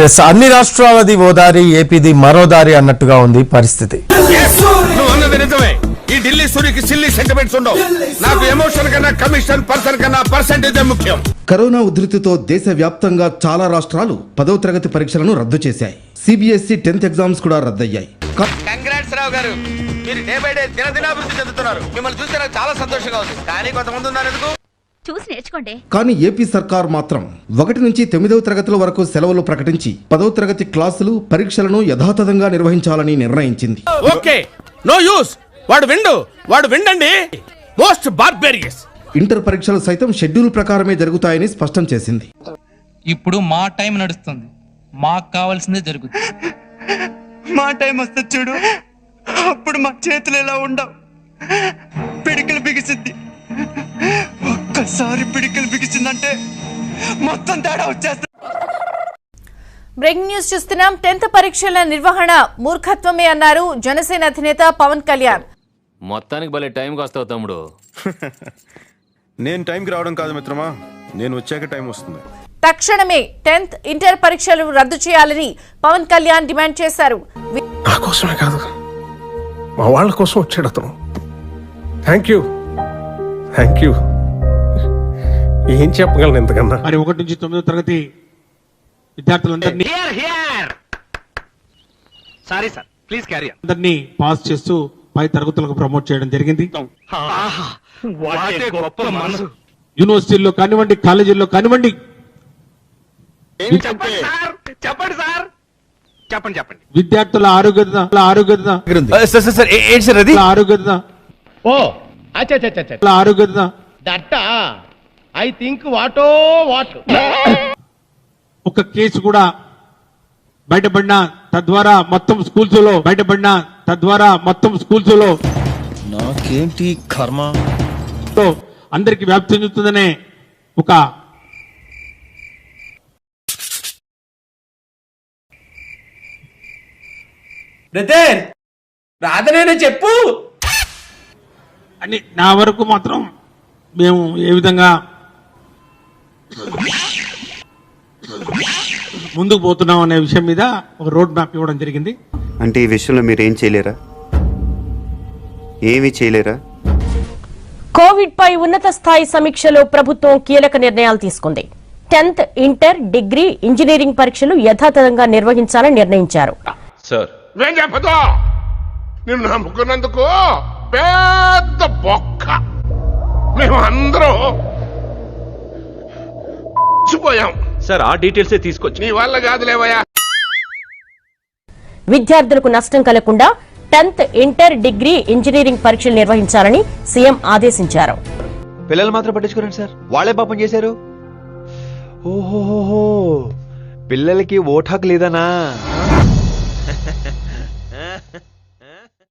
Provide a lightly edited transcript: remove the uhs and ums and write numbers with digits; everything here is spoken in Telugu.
ఎస్, అన్ని రాష్ట్రాలది ఓదారి, ఏపీది మరో దారి అన్నట్టుగా ఉంది పరిస్థితి. ఈ ఢిల్లీ సూరికి సిల్లీ సెంటిమెంట్స్ ఉండవు. నాకు ఎమోషన్ కన్నా కమిషన్, పర్సన్ కన్నా పర్సెంటేజ్ ముఖ్యం. కరోనా ఉధృతితో దేశవ్యాప్తంగా చాలా రాష్ట్రాలు 10వ తరగతి పరీక్షలను రద్దు చేశాయి. సిబిఎస్ఈ 10th ఎగ్జామ్స్ కూడా రద్దయ్యాయి. కంగ్రాట్స్ రావు గారు, మీరు డే బై డే దినదినాభివృద్ధి చెందుతున్నారు. మిమ్మల్ని చూస్తే నాకు చాలా సంతోషంగా ఉంది. కానీ కొంతమంది ఉన్నారు ఎందుకు చూసి నేర్చుకోండి. కానీ ఏపీ సర్కార్ మాత్రం 1 నుంచి 9వ తరగతుల వరకు సెలవులు ప్రకటించి 10వ తరగతి క్లాసులు, పరీక్షలను యథాతథంగా నిర్వహించాలని నిర్ణయించింది. Okay, no use. వాడు విండండి. Most barbarous. ఇంటర్ పరీక్షలు సైతం షెడ్యూల్ ప్రకారమే జరుగుతాయని స్పష్టం చేసింది. ఇప్పుడు మా టైం నడుస్తుంది, మాకు కావాల్సిందే జరుగుతుంది. మా టైం వస్తే చూడు, అప్పుడు మా చేతులు ఎలా ఉండవు, పిడికలు బిగిసింది. ఒక్కసారి పిడికలు బిగిసిందంటే మొత్తం తేడా వచ్చేస్తుంది. బ్రేకింగ్ న్యూస్ చూస్తున్నాం. 10th పరీక్షల నిర్వహణ మూర్ఖత్వమే అన్నారు జనసేన అధినేత పవన్ కళ్యాణ్. మొత్తానికి భలే టైంకి వస్తావు తమ్ముడు. నేను టైంకి రావడం కాదు మిత్రమా, నేను వచ్చాక టైం వస్తుంది. తక్షణమే 10th ఇంటర్ పరీక్షలు రద్దు చేయాలని పవన్ కళ్యాణ్ డిమాండ్ చేశారు. నా కోసమే కాదు, మా వాళ్ళ కోసం వచ్చాడు అతను. Thank you. ఏం చెప్పగలను ఇంతకన్నా. మరి 1 నుంచి 9వ తరగతి విద్యార్థులందరినీ అందరినీ పాస్ చేస్తూ 10 తరగతులకు ప్రమోట్ చేయడం జరిగింది. యూనివర్సిటీల్లో కానివ్వండి, కాలేజీల్లో కానివ్వండి, విద్యార్థుల ఆరోగ్యత ఒక కేసు కూడా బయటపడిన తద్వారా మొత్తం స్కూల్స్ లో నాకేంటి కర్మ, అందరికి వ్యాప్తి చెందుతుందనే ఒక రాధనే చెప్పు అని నా వరకు మాత్రం మేము ఏ విధంగా ముందుకు పోతున్నాం అనే విషయం మీద ఒక రోడ్ మ్యాప్ ఇవ్వడం జరిగింది. అంటే ఈ విషయంలో మీరు ఏం చేయలేరా? ఏమీ చేయలేరా? కోవిడ్ పై ఉన్నత స్థాయి సమీక్షలో ప్రభుత్వం కీలక నిర్ణయాలు తీసుకుంది. 10th ఇంటర్, డిగ్రీ, ఇంజనీరింగ్ పరీక్షలు యథాతథంగా నిర్వహించాలని నిర్ణయించారు. సార్ నేను చెప్పదు, నిన్ను నమ్ముకున్నందుకు పెద్ద బొక్క. మేము అందరం పోయాం సార్, ఆ డీటెయిల్స్ తీసుకొచ్చి నీ వల్ల కాదులేవయ్యా. విద్యార్థులకు నష్టం కలగకుండా 10th ఇంటర్, డిగ్రీ, ఇంజనీరింగ్ పరీక్షలు నిర్వహించాలని సీఎం ఆదేశించారు. పిల్లలు మాత్రం పట్టించుకోరండి సార్, వాళ్ళే పాపం చేశారు. ఓహోహో, పిల్లలకి ఓటు హక్కు లేదనా?